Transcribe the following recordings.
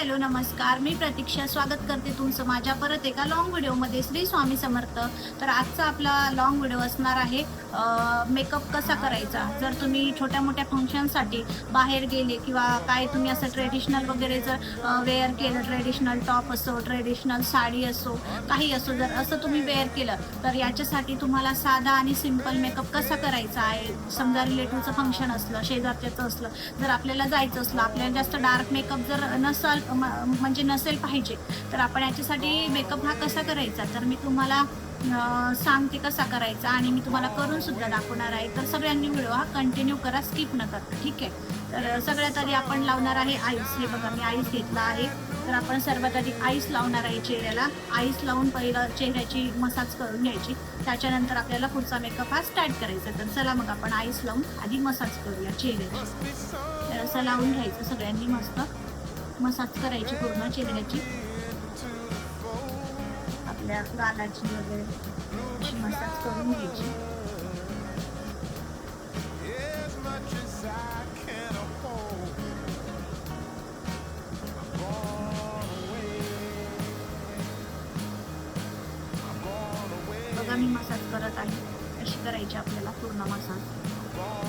Hello नमस्कार, मी प्रतीक्षा स्वागत करते तुमचं माझ्या परत एका लॉंग व्हिडिओमध्ये. श्री स्वामी समर्थ. तर आजचा आपला लॉंग व्हिडिओ असणार आहे मेकअप कसा करायचा. जर तुम्ही छोट्या मोठ्या फंक्शनसाठी बाहेर गेले किंवा काय तुम्ही असं ट्रेडिशनल वगैरे जर वेअर केलं, ट्रेडिशनल टॉप असो, ट्रेडिशनल साडी असो, काही असो, जर असं तुम्ही वेअर केलं तर याच्यासाठी तुम्हाला साधा आणि सिंपल मेकअप कसा करायचा आहे. समजा रिलेटिव्हचं फंक्शन असलं, शेजारच्याचं असलं, जर आपल्याला जायचं असलं, आपल्याला जास्त डार्क मेकअप जर म्हणजे नसेल पाहिजे, तर आपण याच्यासाठी मेकअप हा कसा करायचा तर मी तुम्हाला सांगते कसा करायचा आणि मी तुम्हाला करून सुद्धा दाखवणार आहे. तर सगळ्यांनी व्हिडिओ हा कंटिन्यू करा, स्किप न करता, ठीक आहे. तर सगळ्यात आधी आपण लावणार आहे आईस. हे बघा मी आईस घेतला आहे. तर आपण सर्वात आधी आईस लावणार आहे चेहऱ्याला. आईस लावून पहिलं चेहऱ्याची मसाज करून घ्यायची, त्याच्यानंतर आपल्याला पुढचा मेकअप हा स्टार्ट करायचा. तर चला मग आपण आईस लावून आधी मसाज करूया चेहऱ्याची. तर असं लावून घ्यायचं, सगळ्यांनी मस्त मसाज करायची पूर्ण चेहऱ्याची, आपल्या गालाची वगैरे अशी मसाज करून घ्यायची. बघा मी मसाज करत आहे, अशी करायची आपल्याला पूर्ण मसाज.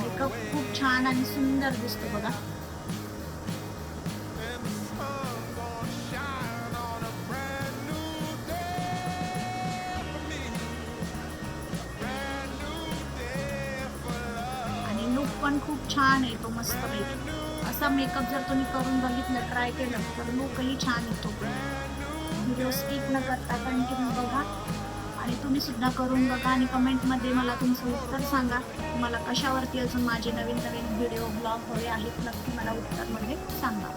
मेकअप खूप छान आणि सुंदर दिसतो बघा. लुक पण खूप छान येतो मस्त पैकी. असा मेकअप जर तुम्ही करून बघितलं, ट्राय केलं तर लुकही छान येतो. व्हिडिओ स्किप न करता कंटिन्यू बघा आणि तुम्ही सुद्धा करून बघा आणि कमेंटमध्ये मला तुमचं उत्तर सांगा. तुम्हाला कशावरती अजून माझे नवीन नवीन व्हिडिओ ब्लॉग हवे आहेत, नक्की मला उत्तरमध्ये सांगा.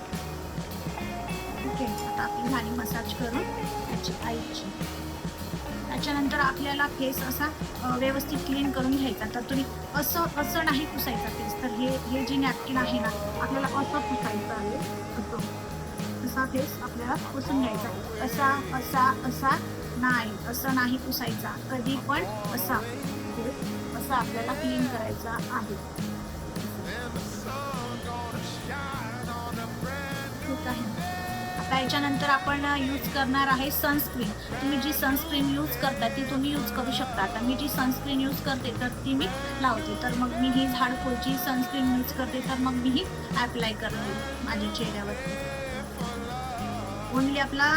ओके, आता आपली झाली मसाज करून त्याची आईची. त्याच्यानंतर आपल्याला फेस असा व्यवस्थित क्लीन करून घ्यायचा. तर तुम्ही असं नाही पुसायचा फेस. तर हे जे नॅपकिन आहे ना, आपल्याला असं पुसायचं आहे. असा फेस आपल्याला पुसून घ्यायचा. असा असं नाही पुसायचा कधी पण. असा आपल्याला क्लीन करायचा आहे. ठीक आहे. आता याच्यानंतर आपण यूज करणार आहे सनस्क्रीन. तुम्ही जी सनस्क्रीन यूज करता ती तुम्ही यूज करू शकता. आता मी जी सनस्क्रीन यूज करते तर ती मी लावते. तर मग मी ही झाडकोची सनस्क्रीन यूज करते, तर मग मी ही ॲप्लाय करते माझ्या चेहऱ्यावरती. ओनली आपला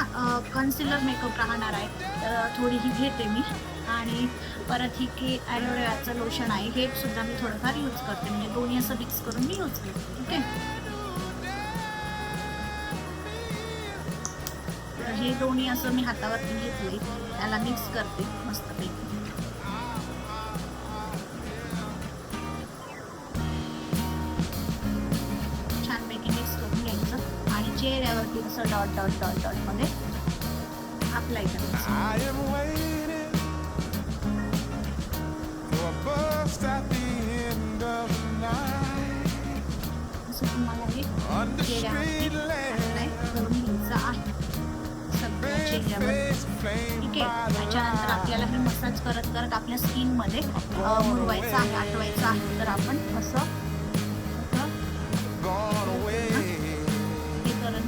कन्सिलर मेकअप राहणार आहे. तर थोडी ही घेते मी आणि परत ही की ॲलोवेराचं लोशन आहे, हे सुद्धा मी थोडंफार यूज करते. म्हणजे दोन्ही असं मिक्स करून मी यूज करते. ठीक आहे. हे दोन्ही असं मी हातावरती घेतले, त्याला मिक्स करते मस्तपैकी. छानपैकी मिक्स करून घ्यायचं आणि चेहऱ्यावरती असं डॉट डॉट डॉट डॉट मध्ये अप्लाय करायचं. असं तुम्हाला हे चेहऱ्यावरती अप्लाय करून घ्यायचं आहे चेहऱ्यावर. ठीक आहे. त्याच्यानंतर आपल्याला हे मसाज करत करत आपल्या स्किनमध्ये मुरवायचं आहे, आटवायचं आहे. तर आपण असं हे करून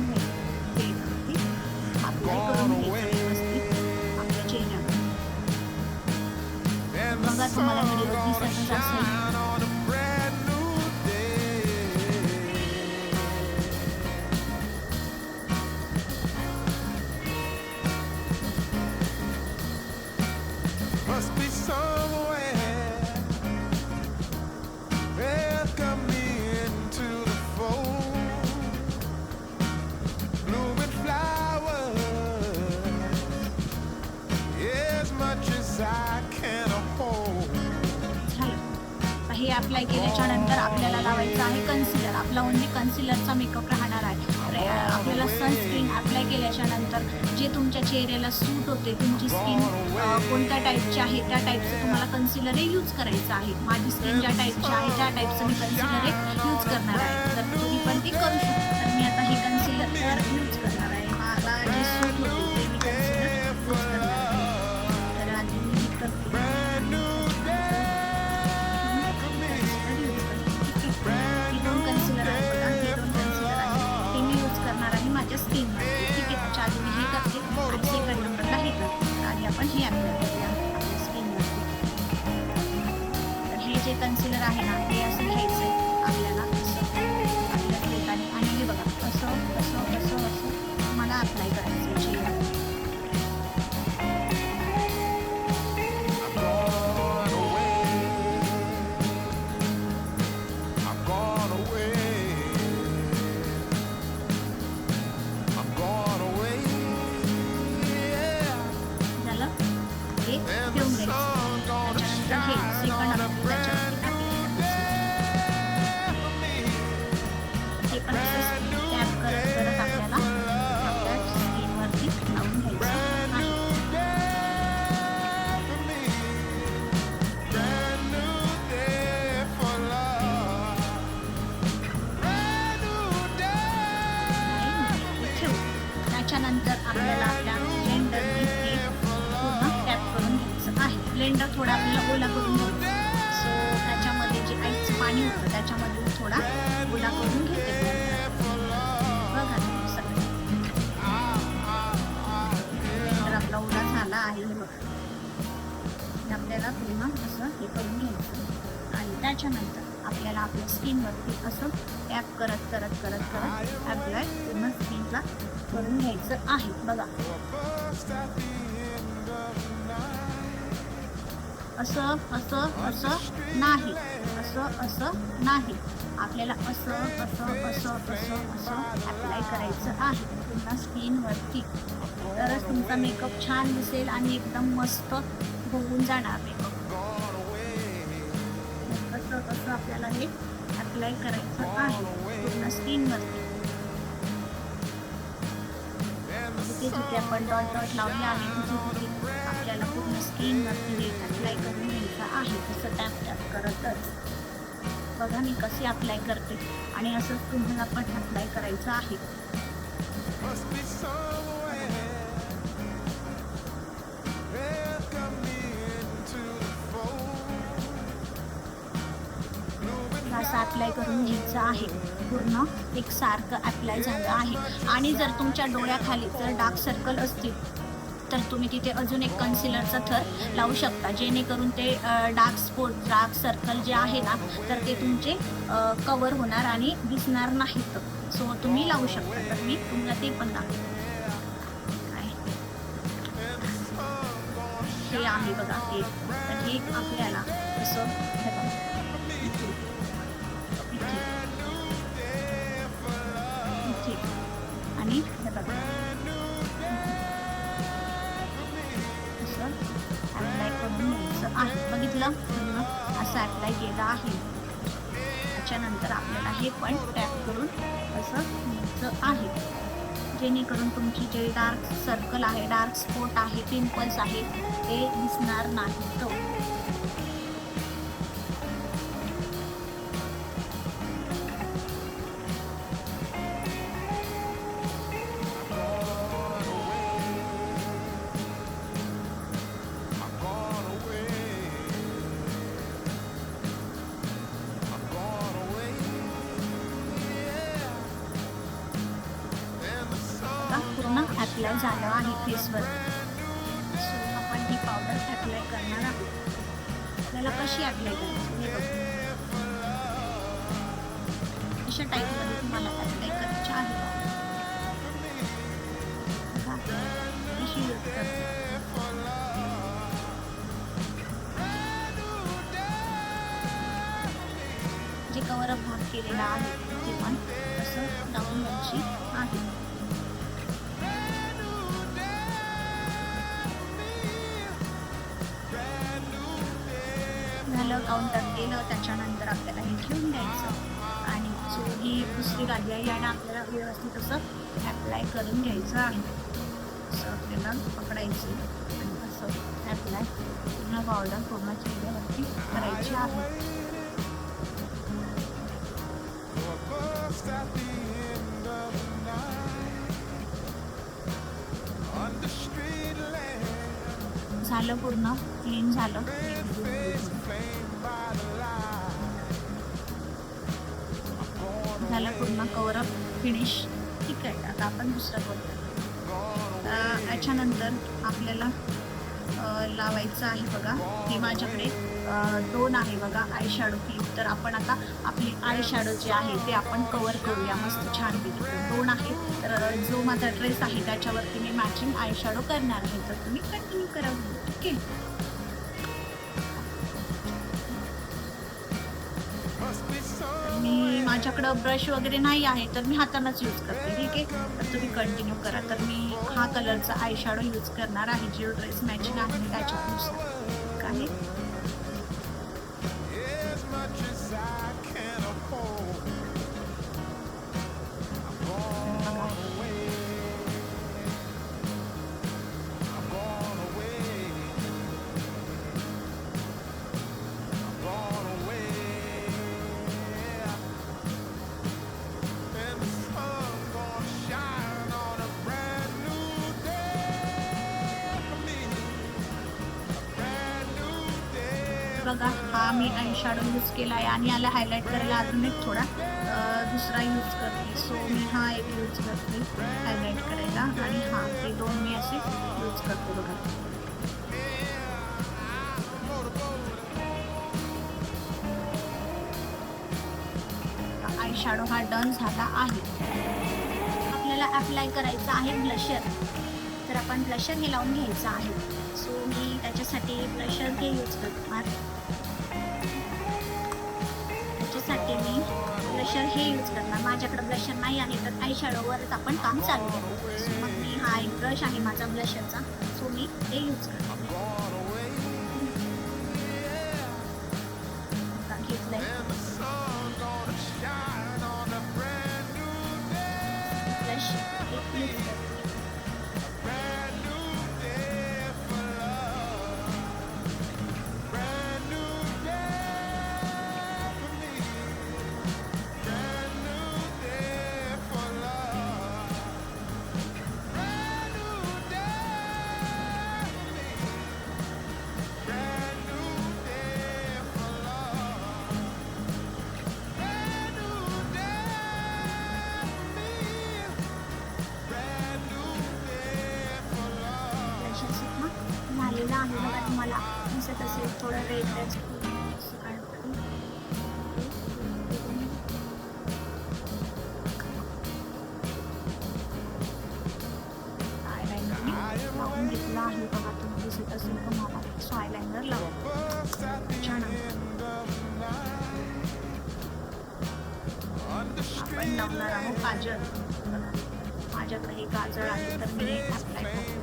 अप्लाय करून घ्यायचं व्यवस्थित आपल्या चेहऱ्यावर. बघा तुम्हाला व्हिडिओ दिसतच असेल. Must be somewhere. Welcome me into the fold. Blooming flowers, as much as I can hold. हे अप्लाय केल्याच्या नंतर आपल्याला लावायचं आहे कन्सिलर. आपला ओनली कन्सिलरचा मेकअप राहणार आहे. आपल्याला सनस्क्रीन अप्लाय केल्याच्या नंतर जे तुमच्या चेहऱ्याला सूट होते, तुमची स्किन कोणत्या टाईपची आहे त्या टाईपचं तुम्हाला कन्सिलर हे यूज करायचं आहे. माझी स्किन ज्या टाईपची आहे त्या टाईपचं मी कन्सिलर हे यूज करणार आहे. तर तुम्ही पण ते करू शकता. तर मी आता हे कन्सिलर यूज करणार आहे. मला जे सूट होते ते मी कन्सिलर यूज करणार आहे. तर आधी मी करते. हे दोन कन्सिलर आहे बघा, हे दोन कन्सिलर आहे, ते मी यूज करणार आहे माझ्या स्किनमध्ये. आणि सेकंड नंबरला हे करतो. आणि आपण हे अप्लाय करूया आपल्या स्किनवरती. तर हे जे कन्सिलर आहे ना हे असं घ्यायचं आहे आपल्याला, असं आपल्या ठिकाणी. आणि हे बघा असं असं असं असं मला अप्लाय करायचं आहे चेहऱ्यावर. I'm gone away. I'm gone away. Yeah. झालं हे And the ठेवून घ्यायचं. sun gonna त्याच्यानंतर हे shine सेकंड on a आपण brand त्याच्यावरती apply करायचं. हे पण असं टॅप करत करत आपल्याला आपल्या स्किनवरती लावून घ्यायचं आहे. brand new day for love. Brand new day. ठेवू. त्याच्यानंतर आपल्याला आपल्या ब्लेंडरने हे पूर्ण टॅप करून घ्यायचं आहे. ब्लेंडर थोडा आपल्याला ओला करून घ्यायचा. सो त्याच्यामध्ये जे आईचं पाणी होतं त्याच्यामध्ये थोडा ओला करून घेते blender. बघा तुम्ही सगळं ब्लेंडर आपला ओला झाला आहे. हे बघा आपल्याला पूर्ण असं हे करून घ्यायचं. आणि त्याच्यानंतर आपल्याला आपल्या स्किनवरती असं टॅप करत करत करत करत अप्लाय पूर्ण स्किनला करून घ्यायचं आहे. बघा First at the end of the night. असं असं असं नाही, असं असं नाही, आपल्याला असं असं असं असं असं अप्लाय करायचं आहे पूर्ण स्किनवरती. तरच तुमचा मेकअप छान दिसेल आणि एकदम मस्त होऊन जाणार मेकअप. कसं कसं आपल्याला हे अप्लाय करायचं आहे पूर्ण स्किनवरती. जिथे जिथे आपण डॉट डॉट लावले आहे तिथे तिथे आपल्याला पूर्ण स्किनवरती हे अप्लाय करून घ्यायचं आहे. तसं टॅप टॅप करतच बघा मी कसे अप्लाय करते. आणि असंच तुम्हाला पण अप्लाय करायचं आहे. Must be somewhere. Welcome me into the fold. असं अप्लाय करून घ्यायचं आहे. पूर्ण एकसारखं अप्लाय झालं आहे. आणि जर तुमच्या डोळ्याखाली जर डार्क सर्कल असतील तर तुम्ही तिथे अजून एक कन्सिलरचा थर लावू शकता, जेणेकरून ते डार्क सर्कल जे आहे ना तर ते तुमचे कवर होणार आणि दिसणार नाहीत. सो तुम्ही लावू शकता. तर मी तुम्हाला ते पण दाखवते. हे आहे बघा हे. तर हे आपल्याला असं हे बघा इथे इथे इथे आणि हे बघा असं अप्लाय करून घ्यायचं आहे. बघितलं पूर्ण असं अप्लाय केलं आहे. त्याच्यानंतर आपल्याला हे पण टॅप करून असं घ्यायचं आहे, जेणेकरून तुमची जे डार्क सर्कल आहे, डार्क स्पॉट आहे, पिंपल्स आहे ते दिसणार नाही. तो I'm gone away. I'm gone away. Yeah. And the sun आता पूर्ण अप्लाय झालं आहे फेसवर. सो आपण ही पावडर अप्लाय करणार आहोत. आपल्याला कशी अप्लाय करायची हे बघू. अशा टाईपमध्ये तुम्हाला अप्लाय करायची आहे. बघा, कशी यूज करते. जे कव्हरअप भाग केलेला आहे ते पण असं लावून घ्यायची आहे. झालं काउंटर केलं. त्याच्यानंतर आपल्याला हे ठेवून द्यायचं आणि जो ही दुसरी गादी आहे आणि आपल्याला व्यवस्थित असं ॲप्लाय करून घ्यायचं आहे. असं आपल्याला पकडायची आणि असं ॲप्लाय पूर्ण पावडर पूर्ण चेहऱ्यावरती करायची आहे. first at the end of the night. On the street lamp, झालं पूर्ण क्लीन झालं. face flamed by the light. I'm gone झालं पूर्ण कव्हरअप फिनिश. ठीक आहे, आता आपण दुसरं करूया. gone याच्यानंतर आपल्याला लावायचं आहे बघा. हे माझ्याकडे 2 आहे बघा आय शॅडो क्लिप. तर आपण आता आपली आय शॅडो जे आहे ते आपण कवर करूया मस्त छानपैकी. 2 आहे. तर जो माझा ड्रेस आहे त्याच्यावरती मी मॅचिंग आय शॅडो करणार आहे. तर तुम्ही कंटिन्यू करा. ओके. must be some मी माझ्याकडं ब्रश वगैरे नाही आहे तर मी हातानंच यूज करते. ठीक आहे. तर तुम्ही कंटिन्यू करा. तर मी हा कलरचा आय शॅडो यूज करणार आहे. जो ड्रेस मॅचिंग आहे त्याच्यानुसार काय. as much as I can afford. I'm gone away. I'm gone away. I'm gone away. And the sun's gonna shine on a brand new day for me. A brand new day. बघा हा मी eye shadow use केला आहे आणि याला highlight करायला अजून एक थोडा दुसरा यूज करते. सो मी हा एक यूज करते हायलाईट करायला आणि हा ते 2 मी असे यूज करते बघा. आय शॅडो हा डन झाला आहे. आपल्याला अप्लाय करायचं आहे ब्लशर. तर आपण ब्लशर हे लावून घ्यायचं आहे. सो मी त्याच्यासाठी ब्लशर हे यूज करणार. त्याच्यासाठी मी ब्लशर हे यूज करणार. माझ्याकडे ब्लशर नाही आहे तर आय शॅडोवरच आपण काम चालू करू. सो मग मी हा एक ब्रश आहे माझा ब्लशरचा. सो मी ते यूज करते. घेतलंय. ब्लश एक यूज करते. झालेला आहे बघा. तुम्हाला दिसत असेल थोडं रेड रेड आयलाइनर लावून घेतला आहे बघा. तुम्ही दिसत असेल तुम्हाला. सो आयलाइनर लावून छान आपण लावणार आहोत काजळ. माझ्याकडे हे काजळ आहे तर मी अप्लाय करते.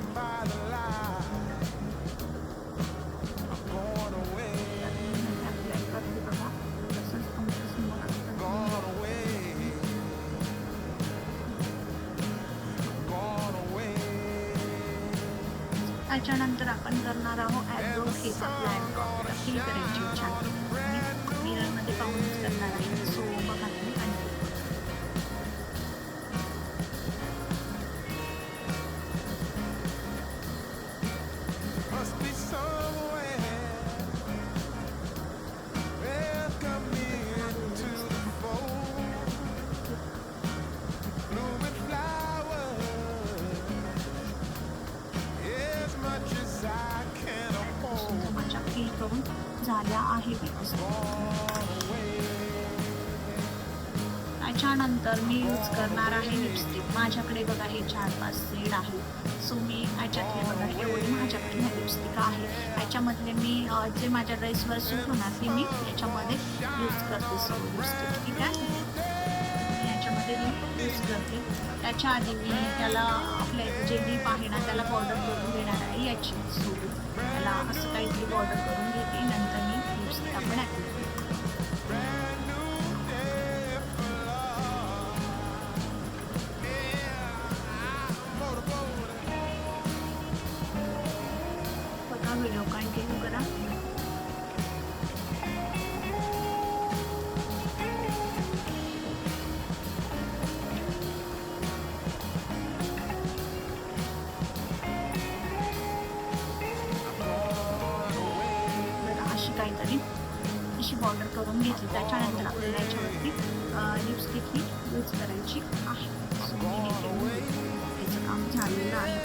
त्याच्यानंतर आपण करणार आहोत ॲब्रो फेस अप्लाय फील करायची छान. मिररमध्ये पाहूनच करणार आहे. सो बघा तुम्ही Must be somewhere. Welcome me into the fold. Blooming flowers. As much as I can afford. माझ्या फील करून झाल्या आहे व्यवस्थित. त्याच्यानंतर मी यूज करणार आहे लिपस्टिक. माझ्याकडे बघा हे 4-5 शेड आहे. सो मी याच्यातले बघा एवढी माझ्याकडे लिपस्टिक आहे. याच्यामधले मी जे माझ्या ड्रेसवर सूट होणार ते मी याच्यामध्ये यूज करते. सो लिपस्टिक ठीक आहे मी याच्यामध्ये यूज करते. त्याच्या आधी मी त्याला आपल्या जे लिप आहे ना त्याला पावडर करून देणार आहे याची. सो त्याला असं काहीतरी पावडर करून घेते. नंतर मी लिपस्टिक आपण ॲप्लाय व्हिडिओ कंटिन्यू करा. अशी काहीतरी अशी बॉर्डर करून घेतली. त्याच्यानंतर आपल्याला याच्यावरती लिपस्टिक ही यूज करायची आहे. सो मी हे त्याचं काम झालेलं आहे.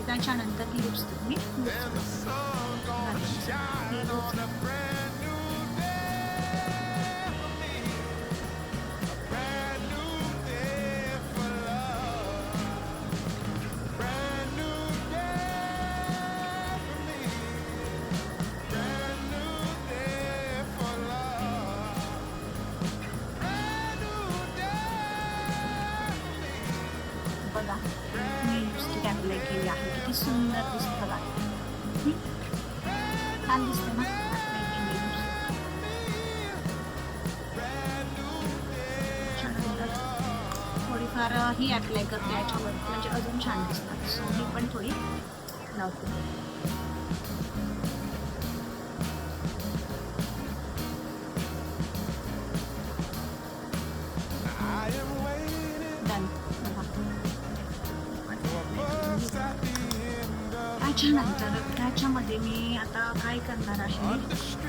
त्याच्यानंतर ही लिपस्टिक मी and the sun gonna shine on a brand new day for me. A brand new day for love. Brand new day for me. Brand new day for love. Brand new day for me. बघा मी lipstick apply केली आहे, किती सुंदर दिसते बघा. छान दिसते ना अप्लाय केली लिपस्टिक. थोडीफार ही अप्लाय करते याच्यावर, म्हणजे अजून छान दिसतात. सो मी पण थोडी लावते. I am waiting डन बघा. just at the end of त्याच्यानंतर त्याच्यामध्ये मी आता काय करणार आहे,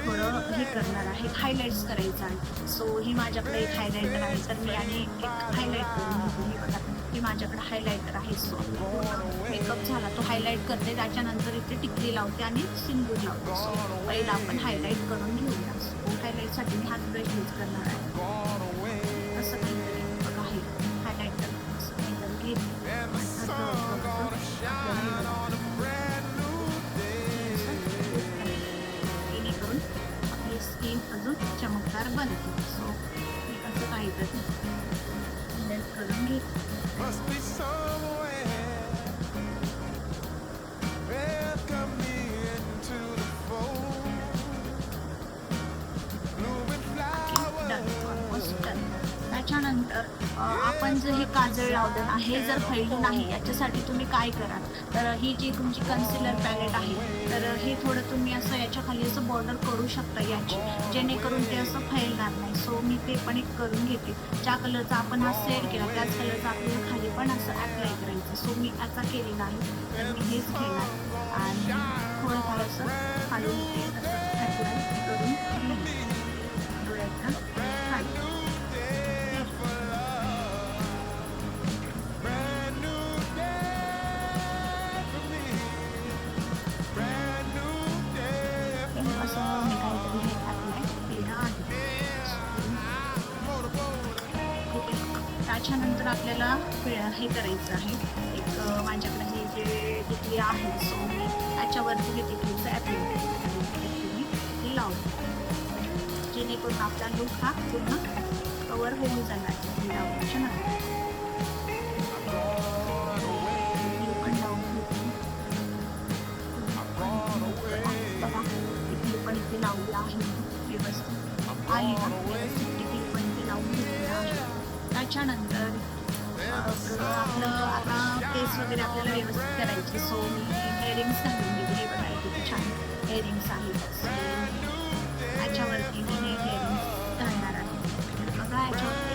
थोडं हे करणार आहे, हायलाइट्स करायचं आहे. सो ही माझ्याकडे एक हायलायटर आहे, तर मी आणि एक हायलाइट करून घेते. हे बघा हे माझ्याकडे हायलायटर आहे. सो मेकअप झाला तो हायलाइट करते, त्याच्यानंतर इथे टिकली लावते आणि सिंदूर लावते. सो पहिला आपण हायलाइट करून घेऊया. सो हायलाइटसाठी मी हात ब्रश यूज करणार आहे. gone away. असं काहीतरी बघा हे हायलाइटर असं काहीतरी घेते. And the sun gonna shine on a brand new day. जेणेकरून आपली स्किन अजून चमकदार बनते. सो मी असं काहीतरी ब्लेंड करून घेते. Must be somewhere. Welcome me into the fold. Blooming done flowers. Almost done. त्याच्यानंतर आपण जे हे काजळ लावलं ना, हे जर फैलू नाही याच्यासाठी तुम्ही काय करा, तर ही जी तुमची कन्सिलर पॅलेट आहे, तर हे थोडं तुम्ही असं याच्या खाली असं बॉर्डर करू शकता याची, जेणेकरून ते असं फैलणार नाही. सो मी ते पण एक करून घेते. ज्या कलरचा आपण हा सेट केला त्याच कलरचा आपल्याला खाली पण असं अप्लाय करायचं. सो मी आता केलेलं आहे, तर मी हेच घेणार आणि थोडंफार असं खालून ते असं अप्लाय करून घेईन डोळ्याच्या खाली. Brand new day for me. Brand new day for me. असं मी काहीतरी हे अप्लाय केलं आहे. त्याच्यानंतर आपल्याला हे करायचं आहे, एक माझ्याकडे हे जे टिकली आहे, सो मी त्याच्यावरती हे टिकलीचं ॲप्लिकेशन लावतो, जेणेकरून आपला लुक हा पूर्ण कवर होऊन जाणार टिकली लावण्याच्या नंतर. टिकली पण लावून घेते. बघा टिकली पण इथे लावली आहे व्यवस्थित आली ना, व्यवस्थित टिकली पण इथे लावून घेतली आहे. त्याच्यानंतर आपलं आता केस वगैरे आपल्याला व्यवस्थित करायचे. सो मी हेअरिंग्स घालून घेतली. बघा किती छान हेअरिंग्स आहेत. याच्यावरती मी हे हेअरिंग्स घालणार आहे. बघा याच्यावरती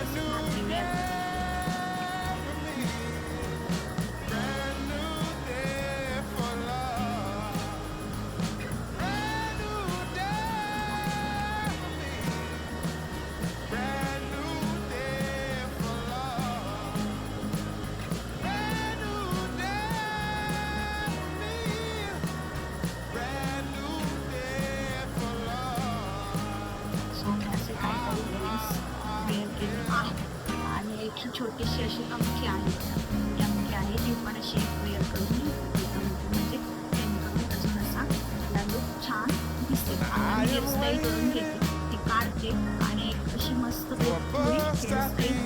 छोटीशी अशी अंगठी आहे. ती अंगठी आहे ती पण अशी वेअर करून म्हणजे जेणेकरून अजून असा मला लुक छान दिसते. आणि हेअरस्टाईल करून घेते, ती काढते आणि एक अशी मस्त हेअरस्टाईल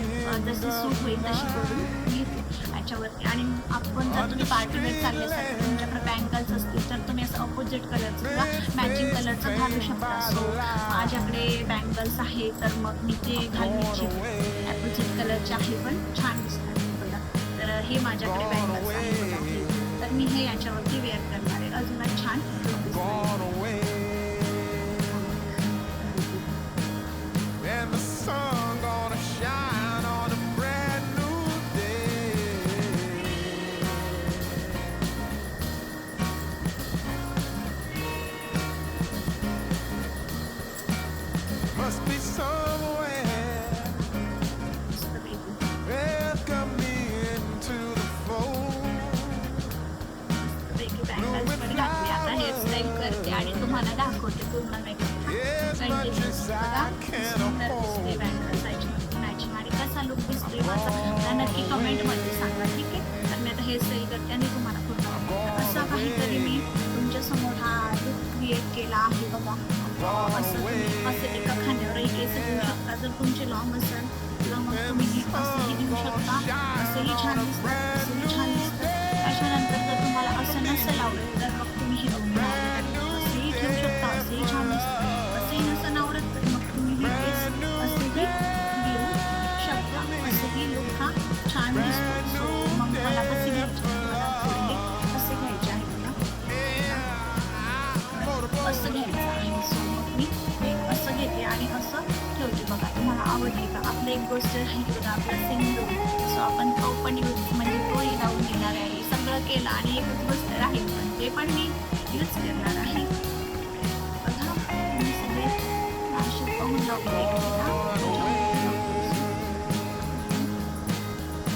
जशी सूट होईल तशी करून घेते याच्यावरती. आणि आपण जर तुम्ही पार्टी वेअर चालले असाल तर तुमच्याकडे बँगल्स असतील तर तुम्ही असं अपोजिट कलरचं किंवा मॅचिंग कलरचं घालू शकता. सो माझ्याकडे बँगल्स आहे तर मग मी ते घालू इच्छिते. अपोजिट कलरचे आहे पण छान दिसतात बघा. तर हे माझ्याकडे बँगल्स आहे बघा हे. तर मी हे याच्यावरती वेअर करणार आहे, अजूनच छान Gone away. And the sun gonna shine on a brand new day. Must be somewhere. Welcome me into the fold. Sandals पण घातले. आता हेअरस्टाईल करते आणि तुम्हाला दाखवते पूर्ण मेकअप कंटिन्यूस. बघा सुंदर दिसते बँगल्स मॅचिंग. आणि कसा लुक दिसतोय माझा मला नक्की कमेंटमध्ये सांगा, ठीक आहे. तर मी आता हेअरस्टाईल करते आणि तुम्हाला पूर्ण असा काहीतरी मी तुमच्यासमोर हा लुक क्रिएट केला आहे. बघा असं तुम्ही असे एका खांद्यावरही केस घेऊ शकता जर तुमचे लॉंग असेल, किंवा मग तुम्ही असंही घेऊ शकता. असंही छान दिसतं, असंही छान दिसतं. त्याच्यानंतर जर तुम्हाला असं नसेल आवडत तर मग तुम्ही हे बघून असंही ठेवू शकता, असंही छान दिसतं. असंही नसेल आवडत तर मग तुम्ही हे केस असंही घेऊ शकता. असंही लुक हा छान दिसतो. सो मग मला कसे घ्यायचे मला थोडे कसे घ्यायचे आहे मला असं घ्यायचं आहे. सो मग मी हे असं घेते आणि असं ठेवते. बघा तुम्हाला आवडली का? आपलं एक गोष्ट राहिली बघा आपला सिंदूर. सो आपण तो पण यूज म्हणजे तोही लावून घेणार आहे. सगळं केलं आणि एकच गोष्ट राहील पण ते पण मी यूज करणार आहे. बघा मी सगळे असे पाहून लावले एकमेकांना.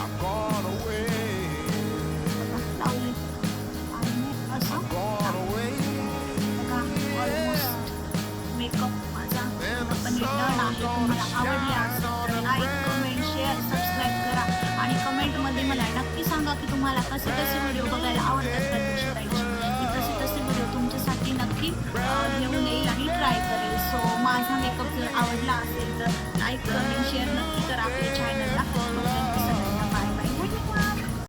I've gone away. लावले आणि मग असं Gone away. बघा ऑलमोस्ट मेकअप माझा पण डन आहे. तुम्हाला आवडले असेल तर लाईक कमेंट शेअर सबस्क्राईब करा आणि कमेंटमध्ये मला नक्की सांगा की तुम्हाला कसे कसे व्हिडिओ बघायला आवडतात प्रतीक्षाताईचे. मी तसे तसे व्हिडिओ तुमच्यासाठी नक्की घेऊन येईल आणि ट्राय करेल. सो माझा मेकअप जर आवडला असेल तर लाईक कमेंट शेअर नक्की करा आपल्या चॅनलला.